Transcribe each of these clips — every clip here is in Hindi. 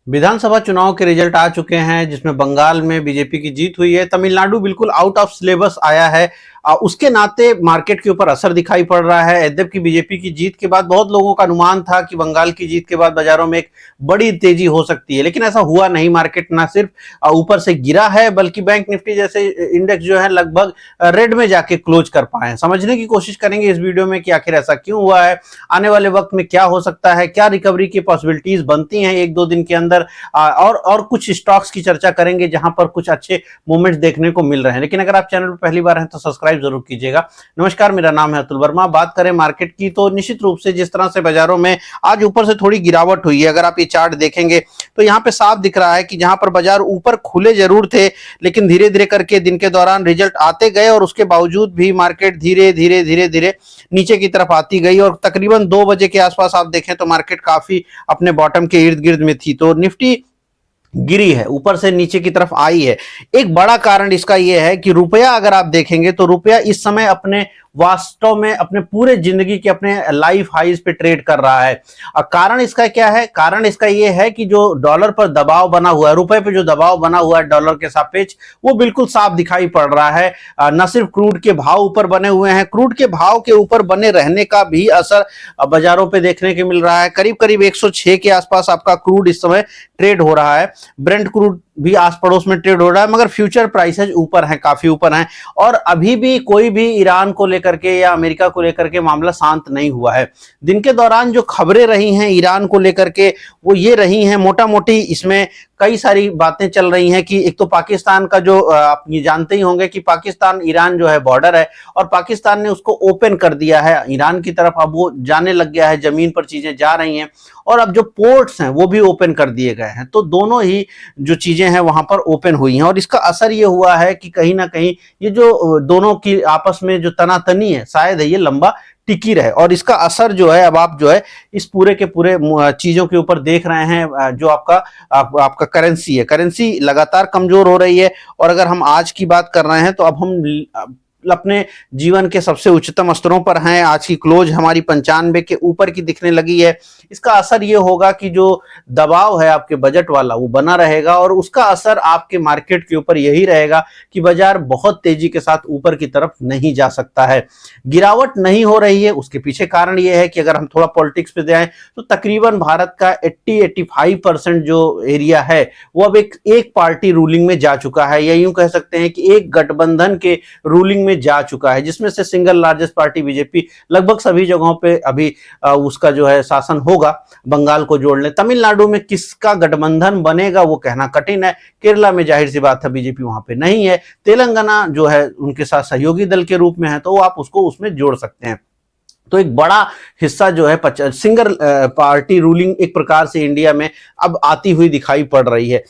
विधानसभा चुनाव के रिजल्ट आ चुके हैं जिसमें बंगाल में बीजेपी की जीत हुई है। तमिलनाडु बिल्कुल आउट ऑफ सिलेबस आया है। उसके नाते मार्केट के ऊपर असर दिखाई पड़ रहा है। यद्यप की बीजेपी की जीत के बाद बहुत लोगों का अनुमान था कि बंगाल की जीत के बाद बाजारों में एक बड़ी तेजी हो सकती है, लेकिन ऐसा हुआ नहीं। मार्केट ना सिर्फ ऊपर से गिरा है बल्कि बैंक निफ्टी जैसे इंडेक्स जो है लगभग रेड में जाके क्लोज कर पाए। समझने की कोशिश करेंगे इस वीडियो में कि आखिर ऐसा क्यों हुआ है, आने वाले वक्त में क्या हो सकता है, क्या रिकवरी की पॉसिबिलिटीज बनती हैं एक दो दिन के अंदर, और कुछ स्टॉक्स की चर्चा करेंगे जहां पर कुछ अच्छे मूवमेंट्स देखने को मिल रहे हैं। लेकिन अगर आप चैनल पर पहली बार हैं तो सब्सक्राइब जरूर कीजिएगा। नमस्कार, मेरा नाम है अतुल वर्मा। बात करें मार्केट की तो निश्चित रूप से जिस तरह से बाजारों में आज ऊपर से थोड़ी गिरावट हुई है, अगर आप ये चार्ट देखेंगे तो यहाँ पे साफ दिख रहा है कि जहां पर बाजार ऊपर खुले जरूर थे, लेकिन धीरे धीरे करके दिन के दौरान रिजल्ट आते गए और उसके बावजूद भी मार्केट धीरे धीरे धीरे धीरे नीचे की तरफ आती गई और तकरीबन 2 बजे के आसपास आप देखें तो मार्केट काफी अपने बॉटम के इर्द गिर्द में थी। तो निफ्टी गिरी है, ऊपर से नीचे की तरफ आई है। एक बड़ा कारण इसका यह है कि रुपया अगर आप देखेंगे तो रुपया इस समय अपने वास्तव में अपने पूरे जिंदगी के अपने लाइफ हाईज पे ट्रेड कर रहा है। कारण इसका क्या है? कारण इसका यह है कि जो डॉलर पर दबाव बना हुआ है, रुपए पे जो दबाव बना हुआ है डॉलर के सापेक्ष, वो बिल्कुल साफ दिखाई पड़ रहा है। न सिर्फ क्रूड के भाव ऊपर बने हुए हैं, क्रूड के भाव के ऊपर बने रहने का भी असर बाजारों पे देखने को मिल रहा है। करीब करीब 106 के आसपास आपका क्रूड इस समय ट्रेड हो रहा है। ब्रेंट क्रूड भी आस पड़ोस में ट्रेड हो रहा है, मगर फ्यूचर प्राइसेज ऊपर हैं, काफी ऊपर हैं। और अभी भी कोई भी ईरान को लेकर के या अमेरिका को लेकर के मामला शांत नहीं हुआ है। दिन के दौरान जो खबरें रही हैं ईरान को लेकर के वो ये रही हैं, मोटा मोटी इसमें कई सारी बातें चल रही हैं कि एक तो पाकिस्तान का जो आप ये जानते ही होंगे कि पाकिस्तान ईरान जो है बॉर्डर है और पाकिस्तान ने उसको ओपन कर दिया है ईरान की तरफ। अब वो जाने लग गया है, जमीन पर चीजें जा रही हैं और अब जो पोर्ट्स हैं वो भी ओपन कर दिए गए हैं। तो दोनों ही जो चीजें हैं वहां पर ओपन हुई हैं और इसका असर ये हुआ है कि कहीं ना कहीं ये जो दोनों की आपस में जो तनातनी है शायद है ये लंबा टिकी रहे। और इसका असर जो है अब आप जो है इस पूरे के पूरे चीजों के ऊपर देख रहे हैं। जो आपका करेंसी है, करेंसी लगातार कमजोर हो रही है। और अगर हम आज की बात कर रहे हैं तो अब हम अपने जीवन के सबसे उच्चतम स्तरों पर हैं। आज की क्लोज हमारी 95 के ऊपर की दिखने लगी है। इसका असर ये होगा कि जो दबाव है आपके बजट वाला वो बना रहेगा और उसका असर आपके मार्केट के ऊपर यही रहेगा कि बाजार बहुत तेजी के साथ ऊपर की तरफ नहीं जा सकता है। गिरावट नहीं हो रही है, उसके पीछे कारण ये है कि अगर हम थोड़ा पॉलिटिक्स पे जाएं तो तकरीबन भारत का 80-85% जो एरिया है वो अब एक पार्टी रूलिंग में जा चुका है, या यूं कह सकते हैं कि एक गठबंधन के रूलिंग में जा चुका है, जिसमें से सिंगल लार्जेस्ट पार्टी बीजेपी लगभग सभी जगहों पे अभी उसका जो है शासन होगा। बंगाल को जोड़ ले, तमिलनाडु में किसका गठबंधन बनेगा वो कहना कठिन है। केरला में जाहिर सी बात है बीजेपी वहां पे नहीं है। तेलंगाना जो है उनके साथ सहयोगी दल के रूप में है तो आप उसको उसमें जोड़ सकते हैं। तो एक बड़ा हिस्सा जो है सिंगल पार्टी रूलिंग एक प्रकार से इंडिया में अब आती हुई दिखाई पड़ रही है।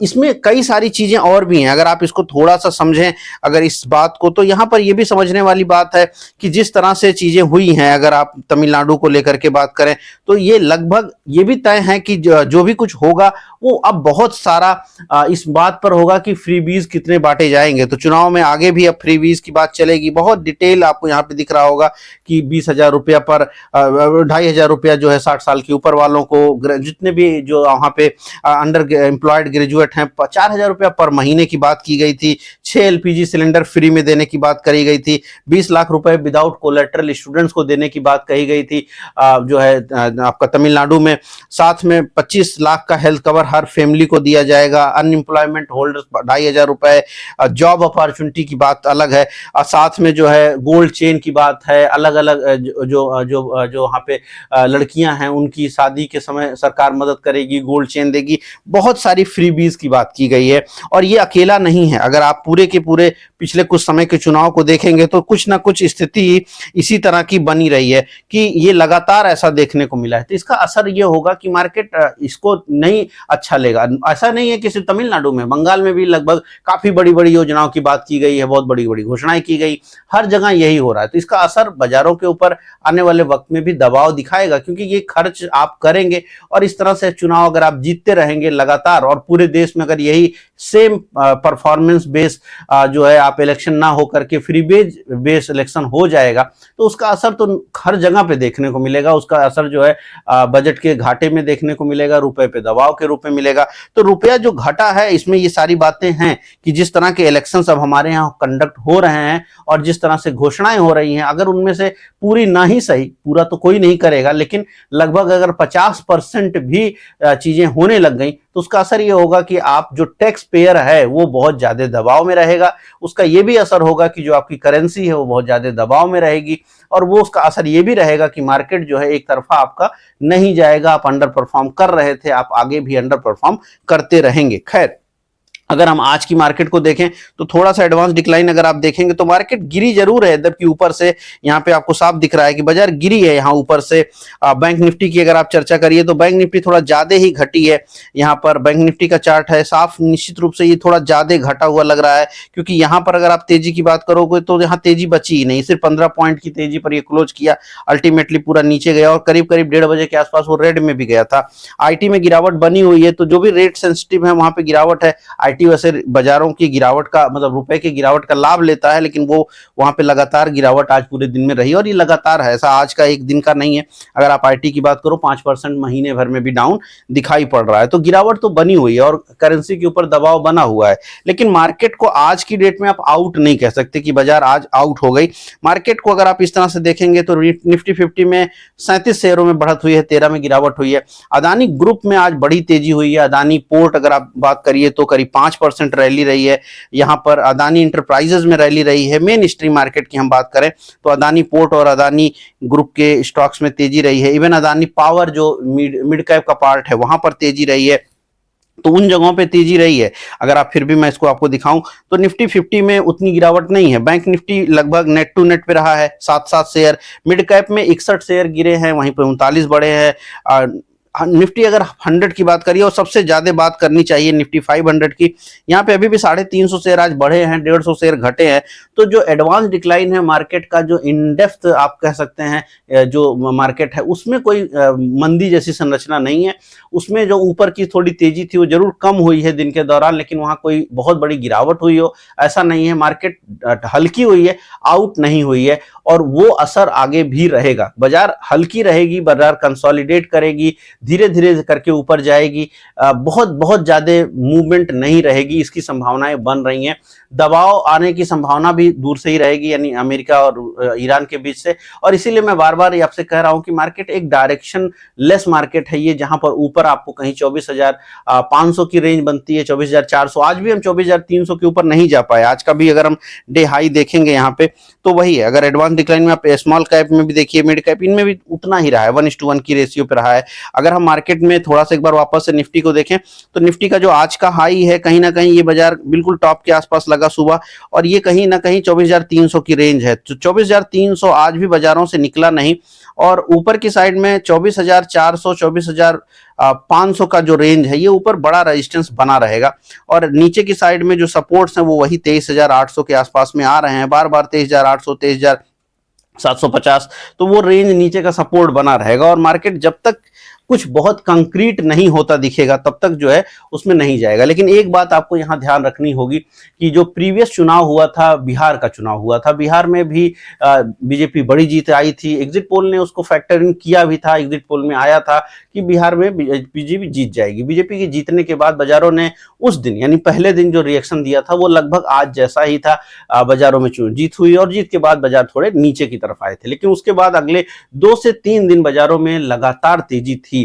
इसमें कई सारी चीजें और भी हैं, अगर आप इसको थोड़ा सा समझें अगर इस बात को, तो यहाँ पर यह भी समझने वाली बात है कि जिस तरह से चीजें हुई हैं, अगर आप तमिलनाडु को लेकर के बात करें तो ये लगभग ये भी तय है कि जो भी कुछ होगा वो अब बहुत सारा इस बात पर होगा कि फ्रीबीज कितने बांटे जाएंगे। तो चुनाव में आगे भी अब फ्रीबीज की बात चलेगी। बहुत डिटेल आपको यहाँ पे दिख रहा होगा कि 20,000 रुपया पर 2,500 रुपया जो है 60 साल के ऊपर वालों को, जितने भी जो वहां पे अंडर एम्प्लॉयड ग्रेजुएट हैं 4,000 रुपया पर महीने की बात की गई थी। 6 एलपीजी सिलेंडर फ्री में देने की बात करी गई थी। 20 लाख रुपए विदाउट कोलेटरल स्टूडेंट्स को देने की बात कही गई थी जो है आपका तमिलनाडु में। साथ में 25 लाख का हेल्थ कवर हर फैमिली को दिया जाएगा। अनएम्प्लॉयमेंट होल्डर्स 2,500 रुपए। जॉब अपॉर्चुनिटी की बात अलग है। साथ में जो है गोल्ड चेन की बात है। अलग अलग जो जो जो वहाँ पे लड़कियां हैं उनकी शादी के समय सरकार मदद करेगी, गोल्ड चेन देगी। बहुत सारी फ्रीबीज की बात की गई है। और ये अकेला नहीं है, अगर आप पूरे के पूरे पिछले कुछ समय के चुनाव को देखेंगे तो कुछ ना कुछ स्थिति इसी तरह की बनी रही है कि ये लगातार ऐसा देखने को मिला है। तो इसका असर ये होगा कि मार्केट इसको नहीं अच्छा लेगा। ऐसा नहीं है कि सिर्फ तमिलनाडु में, बंगाल में भी लगभग काफी बड़ी बड़ी योजनाओं की बात की गई है, बहुत बड़ी बड़ी घोषणाएं की गई, हर जगह यही हो रहा है। तो इसका असर बाजारों के ऊपर आने वाले वक्त में भी दबाव दिखाएगा, क्योंकि ये खर्च आप करेंगे और इस तरह से चुनाव अगर आप जीतते रहेंगे लगातार और पूरे देश में अगर यही सेम परफॉर्मेंस बेस जो है आप इलेक्शन ना हो करके फ्री बेस इलेक्शन हो जाएगा, तो उसका असर तो हर जगह पे देखने को मिलेगा। उसका असर जो है बजट के घाटे में देखने को मिलेगा, रुपए पे दबाव के रूप में मिलेगा। तो रुपया जो घटा है इसमें ये सारी बातें हैं कि जिस तरह के इलेक्शन अब हमारे यहाँ कंडक्ट हो रहे हैं और जिस तरह से घोषणाएं हो रही हैं, अगर उनमें से पूरी ना ही सही, पूरा तो कोई नहीं करेगा, लेकिन लगभग अगर 50% भी चीजें होने लग गई तो उसका असर ये होगा कि आप जो टैक्स पेयर है वो बहुत ज्यादा दबाव में रहेगा। उसका ये भी असर होगा कि जो आपकी करेंसी है वो बहुत ज्यादा दबाव में रहेगी और वो उसका असर ये भी रहेगा कि मार्केट जो है एक तरफा आपका नहीं जाएगा। आप अंडर परफॉर्म कर रहे थे, आप आगे भी अंडर परफॉर्म करते रहेंगे। खैर, अगर हम आज की मार्केट को देखें तो थोड़ा सा एडवांस डिक्लाइन अगर आप देखेंगे तो मार्केट गिरी जरूर है, जबकि ऊपर से यहाँ पे आपको साफ दिख रहा है कि बाजार गिरी है यहाँ ऊपर से। बैंक निफ्टी की अगर आप चर्चा करिए तो बैंक निफ्टी थोड़ा ज्यादा ही घटी है। यहाँ पर बैंक निफ्टी का चार्ट है साफ, निश्चित रूप से ये थोड़ा ज्यादा घटा हुआ लग रहा है, क्योंकि यहाँ पर अगर आप तेजी की बात करोगे तो यहाँ तेजी बची ही नहीं, सिर्फ 15 पॉइंट की तेजी पर ये क्लोज किया, अल्टीमेटली पूरा नीचे गया और करीब करीब 1:30 बजे के आसपास वो रेड में भी गया था। आईटी में गिरावट बनी हुई है, तो जो भी रेट सेंसिटिव है वहां पे गिरावट है। आईटी वैसे बाजारों की गिरावट का मतलब रुपए की गिरावट का लाभ लेता है, लेकिन वो वहां पे लगातार गिरावट आज पूरे दिन में रही और ये लगातार है, ऐसा आज का एक दिन का नहीं है। अगर आप आईटी की बात करो 5% महीने भर में भी डाउन दिखाई पड़ रहा है, तो गिरावट तो बनी हुई है और करेंसी के ऊपर दबाव बना हुआ है। लेकिन मार्केट को आज की डेट में आप आउट नहीं कह सकते कि बाजार आज आउट हो गई। मार्केट को अगर आप इस तरह से देखेंगे तो निफ्टी 50 में 37 शेयरों में बढ़त हुई है, 13 में गिरावट हुई है। अदानी ग्रुप में आज बड़ी तेजी हुई है। अदानी पोर्ट अगर आप बात करिए तो करीब 5% रैली रही है। यहाँ पर अदानी इंटरप्राइजेज में रैली रही है। मेन स्ट्रीम मार्केट की हम बात करें तो अदानी पोर्ट और अदानी ग्रुप के स्टॉक्स में तेजी रही है। इवन अदानी पावर जो मिड कैप का पार्ट है वहां पर तेजी रही है, तो उन जगहों पे तेजी रही है। अगर आप फिर भी मैं इसको आपको दिखाऊं तो निफ्टी 50 में उतनी गिरावट नहीं है। बैंक निफ्टी लगभग नेट टू नेट पे रहा है, 7 शेयर। मिड कैप में 61 शेयर गिरे हैं, वहीं पे 39 बढ़े हैं। निफ्टी अगर 100 की बात करिए और सबसे ज्यादा बात करनी चाहिए निफ्टी 500 की, यहाँ पे अभी भी 350 शेयर आज बढ़े हैं, 150 शेयर घटे हैं। तो जो एडवांस डिक्लाइन है मार्केट का, जो इन डेप्थ आप कह सकते हैं जो मार्केट है, उसमें कोई मंदी जैसी संरचना नहीं है। उसमें जो ऊपर की थोड़ी तेजी थी वो जरूर कम हुई है दिन के दौरान, लेकिन वहां कोई बहुत बड़ी गिरावट हुई हो ऐसा नहीं है। मार्केट हल्की हुई है, आउट नहीं हुई है और वो असर आगे भी रहेगा। बाजार हल्की रहेगी, बाजार कंसोलिडेट करेगी, धीरे धीरे करके ऊपर जाएगी, बहुत बहुत ज्यादा मूवमेंट नहीं रहेगी, इसकी संभावनाएं बन रही हैं। दबाव आने की संभावना भी दूर से ही रहेगी, यानी अमेरिका और ईरान के बीच से। और इसीलिए मैं बार बार आपसे कह रहा हूं कि मार्केट एक डायरेक्शन लेस मार्केट है ये, जहां पर ऊपर आपको कहीं 24,500 की रेंज बनती है, 24,400। आज भी हम 24,300 के ऊपर नहीं जा पाए। आज का भी अगर हम डे हाई देखेंगे यहाँ पे तो वही है। अगर एडवांस डिक्लाइन में आप स्मॉल कैप में भी देखिए, मिड कैप, इनमें भी उतना ही रहा है, 1:1 की रेशियो पे रहा है। अगर हम मार्केट में थोड़ा सा एक बार वापस से निफ्टी को देखें तो निफ्टी का जो आज का हाई है, कहीं ना कहीं ये बाजार बिल्कुल टॉप के आसपास लगा सुबह, और ये कहीं ना कहीं 24,300 की रेंज है। तो 24,300 आज भी बाजारों से निकला नहीं, और ऊपर की साइड में 24,400 24,500 का जो रेंज है ये ऊपर बड़ा रेजिस्टेंस बना रहेगा। और नीचे की साइड में जो सपोर्ट्स हैं वो वही 23,800 के आसपास में आ रहे हैं, बार बार 23,800 23,750, तो वो रेंज नीचे का सपोर्ट बना रहेगा। और मार्केट जब तक कुछ बहुत कंक्रीट नहीं होता दिखेगा तब तक जो है उसमें नहीं जाएगा। लेकिन एक बात आपको यहाँ ध्यान रखनी होगी कि जो प्रीवियस चुनाव हुआ था, बिहार का चुनाव हुआ था, बिहार में भी बीजेपी बड़ी जीत आई थी। एग्जिट पोल ने उसको फैक्टर इन किया भी था। एग्जिट पोल में आया था कि बिहार में बीजेपी जीत जाएगी। बीजेपी के जीतने के बाद बाजारों ने उस दिन यानी पहले दिन जो रिएक्शन दिया था वो लगभग आज जैसा ही था। बाजारों में जीत हुई और जीत के बाद बाजार थोड़े नीचे की तरफ आए थे, लेकिन उसके बाद अगले 2 से 3 दिन बाजारों में लगातार तेजी थी।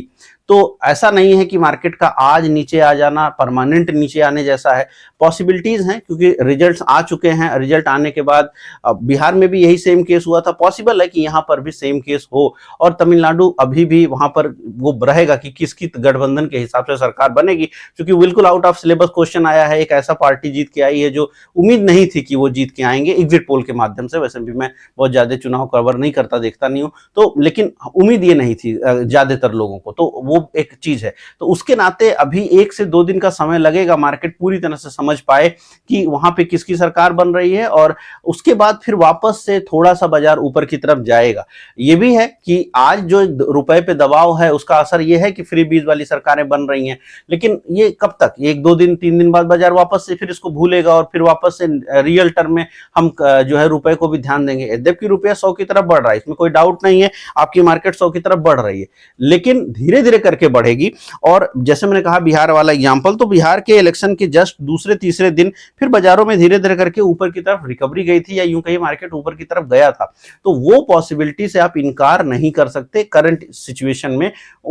तो ऐसा नहीं है कि मार्केट का आज नीचे आ जाना परमानेंट नीचे आने जैसा है। पॉसिबिलिटीज हैं, क्योंकि रिजल्ट्स आ चुके हैं। रिजल्ट आने के बाद बिहार में भी यही सेम केस हुआ था, पॉसिबल है कि यहाँ पर भी सेम केस हो। और तमिलनाडु अभी भी वहां पर वो रहेगा कि किसकी गठबंधन के हिसाब से सरकार बनेगी, क्योंकि बिल्कुल आउट ऑफ सिलेबस क्वेश्चन आया है। एक ऐसा पार्टी जीत के आई है जो उम्मीद नहीं थी कि वो जीत के आएंगे एग्जिट पोल के माध्यम से। वैसे भी मैं बहुत ज्यादा चुनाव कवर नहीं करता, देखता नहीं हूँ, तो लेकिन उम्मीद ये नहीं थी ज्यादातर लोगों को, तो वो एक चीज है। तो उसके नाते अभी 1 से 2 दिन का समय लगेगा मार्केट पूरी तरह से समझ पाए कि वहां पे किसकी सरकार बन रही है, और उसके बाद फिर वापस से थोड़ा सा बाजार ऊपर की तरफ जाएगा। ये भी है कि आज जो रुपए पे दबाव है उसका असर ये है कि फ्री बीज वाली सरकारें बन रही हैं, लेकिन ये कब तक, 1 2 दिन 3 दिन बाद बाजार वापस से फिर इसको भूलेगा और फिर वापस से रियल टर्म में हम जो है रुपए को भी ध्यान देंगे। यद्यपि रुपया 100 की तरफ बढ़ रहा है, इसमें कोई डाउट नहीं है, आपकी मार्केट 100 की तरफ बढ़ रही है, लेकिन धीरे धीरे करके बढ़ेगी। और जैसे मैंने कहा बिहार वाला एग्जाम्पल, तो बिहार के इलेक्शन के जस्ट दूसरे तीसरे दिन फिर बाजारों में धीरे धीरे करके ऊपर की तरफ रिकवरी गई थी, या यूं कहीं मार्केट ऊपर की तरफ गया था। तो वो पॉसिबिलिटी से आप इनकार नहीं कर सकते करंट सिचुएशन में,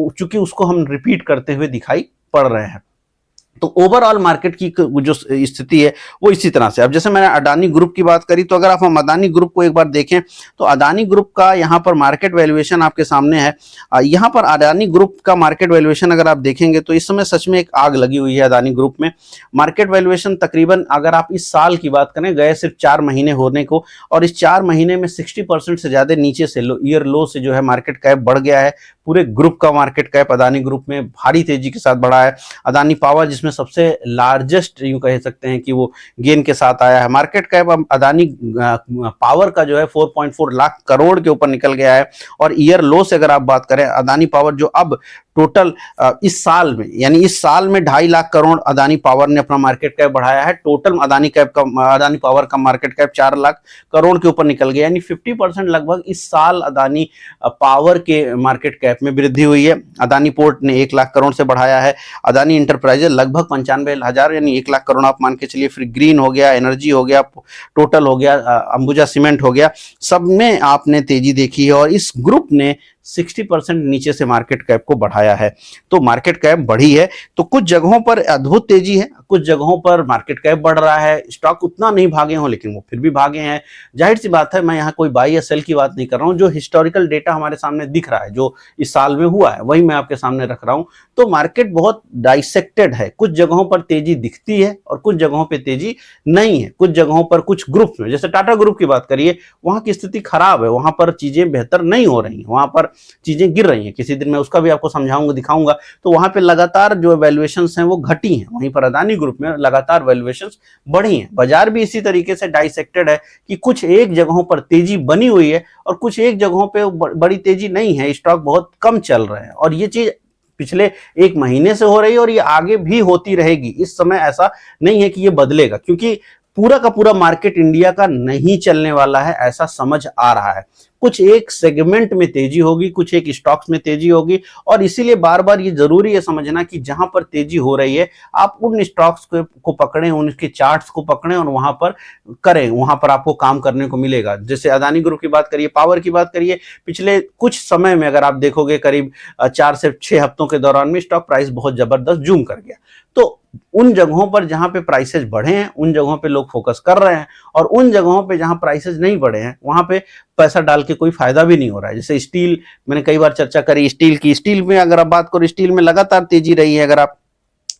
चूंकि उसको हम रिपीट करते हुए दिखाई पड़ रहे हैं। तो ओवरऑल मार्केट की जो स्थिति है वो इसी तरह से। अब जैसे मैंने अडानी ग्रुप की बात करी, तो अगर आप हम अडानी ग्रुप को एक बार देखें तो अडानी ग्रुप का यहाँ पर मार्केट वैल्यूएशन आपके सामने है। यहाँ पर अडानी ग्रुप का मार्केट वैल्यूएशन अगर आप देखेंगे तो इस समय सच में एक आग लगी हुई है अडानी ग्रुप में। मार्केट वैल्यूएशन तकरीबन अगर आप इस साल की बात करें, गए सिर्फ 4 महीने होने को, और इस 4 महीने में 60% से ज्यादा नीचे से ईयर लो से जो है मार्केट कैप बढ़ गया है। पूरे ग्रुप का मार्केट कैप अडानी ग्रुप में भारी तेजी के साथ बढ़ा है। अडानी पावर जिसमें सबसे लार्जेस्ट यूं कह सकते हैं कि वो गेन के साथ आया है। मार्केट कैप अब अडानी पावर का जो है 4.4 लाख करोड़ के ऊपर निकल गया है। और ईयर लो से अगर आप बात करें, अडानी पावर जो अब टोटल इस साल में, यानी इस साल में 2.5 लाख करोड़ अडानी पावर ने अपना मार्केट कैप बढ़ाया है। टोटल अडानी पावर का मार्केट कैप 4 लाख करोड़ के ऊपर निकल गया, यानी 50% लगभग इस साल अडानी पावर के मार्केट कैप में वृद्धि हुई है। अडानी पोर्ट ने 1 लाख करोड़ से बढ़ाया है। अडानी इंटरप्राइजेज लगभग 95,000 यानी 1 लाख करोड़ आप मान के चलिए। फिर ग्रीन हो गया, एनर्जी हो गया, टोटल हो गया, अंबुजा सीमेंट हो गया, सब में आपने तेजी देखी है। और इस ग्रुप ने 60% नीचे से मार्केट कैप को बढ़ाया है। तो मार्केट कैप बढ़ी है, तो कुछ जगहों पर अद्भुत तेजी है, कुछ जगहों पर मार्केट कैप बढ़ रहा है। स्टॉक उतना नहीं भागे हों, लेकिन वो फिर भी भागे हैं। जाहिर सी बात है, मैं यहाँ कोई बाई या सेल की बात नहीं कर रहा हूँ। जो हिस्टोरिकल डेटा हमारे सामने दिख रहा है, जो इस साल में हुआ है, वही मैं आपके सामने रख रहा हूँ। तो मार्केट बहुत डाइसेक्टेड है, कुछ जगहों पर तेजी दिखती है और कुछ जगहों पर तेजी नहीं है। कुछ जगहों पर, कुछ ग्रुप में, जैसे टाटा ग्रुप की बात करिए, वहां की स्थिति खराब है, वहां पर चीजें बेहतर नहीं हो रही, वहां पर चीजें गिर रही हैं। किसी दिन मैं उसका भी आपको समझाऊंगा, दिखाऊंगा। तो वहां पे लगातार जो वैल्यूएशंस हैं वो घटी हैं, वहीं पर अडानी ग्रुप में लगातार वैल्यूएशंस बढ़ी हैं। बाजार भी इसी तरीके से डाइसेक्टेड है कि कुछ एक जगहों पर तेजी बनी हुई है और कुछ एक जगहों पे बड़ी तेजी नहीं है, स्टॉक बहुत कम चल रहे हैं। और ये चीज पिछले 1 महीने से हो रही है और ये आगे भी होती रहेगी। इस समय ऐसा नहीं है कि ये बदलेगा, क्योंकि पूरा का पूरा मार्केट इंडिया का नहीं चलने वाला है, ऐसा समझ आ रहा है। कुछ एक सेगमेंट में तेजी होगी, कुछ एक स्टॉक्स में तेजी होगी, और इसीलिए बार बार ये जरूरी है समझना कि जहां पर तेजी हो रही है आप उन स्टॉक्स को पकड़ें, उनके चार्ट्स को पकड़ें और वहां पर करें, वहां पर आपको काम करने को मिलेगा। जैसे अडानी ग्रुप की बात करिए, पावर की बात करिए, पिछले कुछ समय में अगर आप देखोगे करीब 4 से 6 हफ्तों के दौरान में स्टॉक प्राइस बहुत जबरदस्त जूम कर गया। तो उन जगहों पर जहां पे प्राइसेस बढ़े हैं उन जगहों पे लोग फोकस कर रहे हैं, और उन जगहों पे जहां प्राइसेस नहीं बढ़े हैं वहां पे पैसा डाल के कोई फायदा भी नहीं हो रहा है। जैसे स्टील, मैंने कई बार चर्चा करी स्टील की। स्टील में अगर आप बात करो, स्टील में लगातार तेजी रही है। अगर आप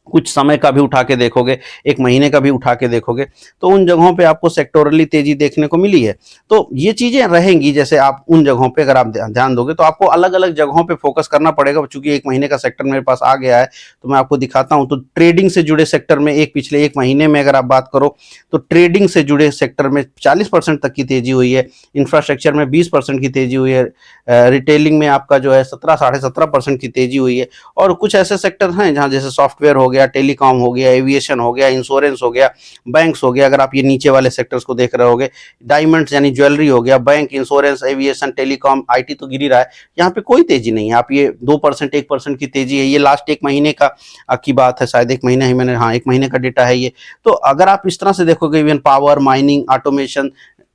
कुछ समय का भी उठा के देखोगे, 1 महीने का भी उठा के देखोगे, तो उन जगहों पे आपको सेक्टोरली तेजी देखने को मिली है। तो ये चीजें रहेंगी। जैसे आप उन जगहों पे अगर आप ध्यान दोगे तो आपको अलग अलग जगहों पे फोकस करना पड़ेगा। चूंकि 1 महीने का सेक्टर मेरे पास आ गया है तो मैं आपको दिखाता हूं। तो ट्रेडिंग से जुड़े सेक्टर में पिछले 1 महीने में अगर आप बात करो तो ट्रेडिंग से जुड़े सेक्टर में 40% तक की तेजी हुई है। इंफ्रास्ट्रक्चर में 20% की तेजी हुई है। रिटेलिंग में आपका जो है 17 साढ़े 17% की तेजी हुई है। और कुछ ऐसे सेक्टर हैं जहां जैसे सॉफ्टवेयर हो गया, टेलीकॉम हो गया, एविएशन हो गया, इंश्योरेंस हो गया, बैंक्स हो गया। अगर आप ये नीचे वाले सेक्टर्स को देख रहे होगे, डायमंड्स यानी ज्वेलरी हो गया, bank, insurance, aviation, telecom, IT तो गिर ही रहा है। यहाँ पे कोई तेजी नहीं है। आप ये 2% 1% की तेजी है। ये लास्ट 1 महीने का की बात है, शायद 1 महीना ही मैंने, हाँ 1 महीने का डेटा है ये। तो अगर आप इस तरह से देखोगे, इवन पावर, माइनिंग, ऑटोमेशन,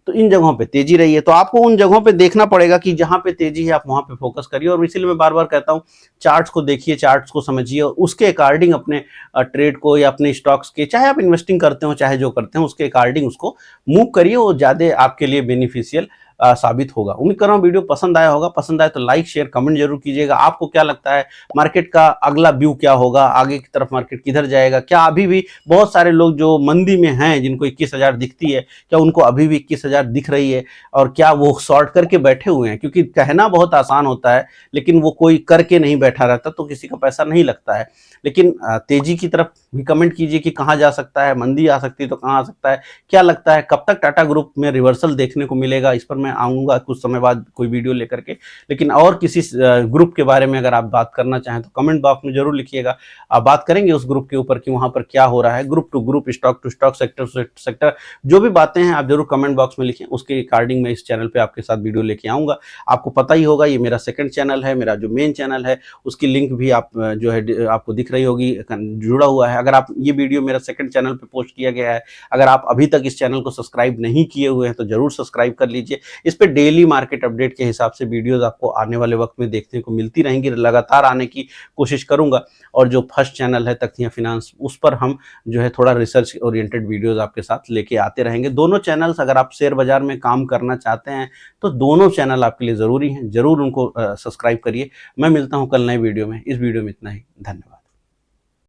तो इन जगहों पे तेजी रही है। तो आपको उन जगहों पे देखना पड़ेगा कि जहां पे तेजी है आप वहां पे फोकस करिए। और इसीलिए मैं बार बार कहता हूं, चार्ट्स को देखिए, चार्ट्स को समझिए और उसके अकॉर्डिंग अपने ट्रेड को या अपने स्टॉक्स के, चाहे आप इन्वेस्टिंग करते हो चाहे जो करते हो, उसके अकॉर्डिंग उसको मूव करिए। वो ज्यादा आपके लिए बेनिफिशियल साबित होगा। उम्मीद कर रहा हूँ वीडियो पसंद आया होगा। पसंद आए तो लाइक शेयर कमेंट जरूर कीजिएगा। आपको क्या लगता है मार्केट का अगला व्यू क्या होगा, आगे की तरफ मार्केट किधर जाएगा? क्या अभी भी बहुत सारे लोग जो मंदी में हैं जिनको 21,000 दिखती है, क्या उनको अभी भी 21,000 दिख रही है? और क्या वो शॉर्ट करके बैठे हुए हैं? क्योंकि कहना बहुत आसान होता है लेकिन वो कोई करके नहीं बैठा रहता तो किसी का पैसा नहीं लगता है। लेकिन तेजी की तरफ भी कमेंट कीजिए कि कहाँ जा सकता है, मंदी आ सकती है तो कहाँ आ सकता है, क्या लगता है कब तक टाटा ग्रुप में रिवर्सल देखने को मिलेगा? इस पर मैं आऊँगा कुछ समय बाद कोई वीडियो लेकर के। लेकिन और किसी ग्रुप के बारे में अगर आप बात करना चाहें तो कमेंट बॉक्स में जरूर लिखिएगा। आप बात करेंगे उस ग्रुप के ऊपर कि वहाँ पर क्या हो रहा है, group to group, stock to stock, sector to sector, जो भी बातें हैं आप जरूर कमेंट बॉक्स में लिखें। उसके रिगार्डिंग मैं इस चैनल पे आपके साथ वीडियो लेके आऊँगा। आपको पता ही होगा ये मेरा सेकंड चैनल है। मेरा जो मेन चैनल है उसकी लिंक भी आप जो है आपको दिख रही होगी, जुड़ा हुआ है। अगर आप ये वीडियो मेरा सेकंड चैनल पे पोस्ट किया गया है, अगर आप अभी तक इस चैनल को सब्सक्राइब नहीं किए हुए हैं तो जरूर सब्सक्राइब कर लीजिए। इस पे डेली मार्केट अपडेट के हिसाब से वीडियोस आपको आने वाले वक्त में देखने को मिलती रहेंगी। लगातार आने की कोशिश करूंगा। और जो फर्स्ट चैनल है तख्तियां फिनांस, उस पर हम जो है थोड़ा रिसर्च ओरिएंटेड वीडियोस आपके साथ लेके आते रहेंगे। दोनों चैनल्स अगर आप शेयर बाजार में काम करना चाहते हैं तो दोनों चैनल आपके लिए जरूरी हैं, जरूर उनको सब्सक्राइब करिए। मैं मिलता हूं कल नए वीडियो में। इस वीडियो में इतना ही, धन्यवाद।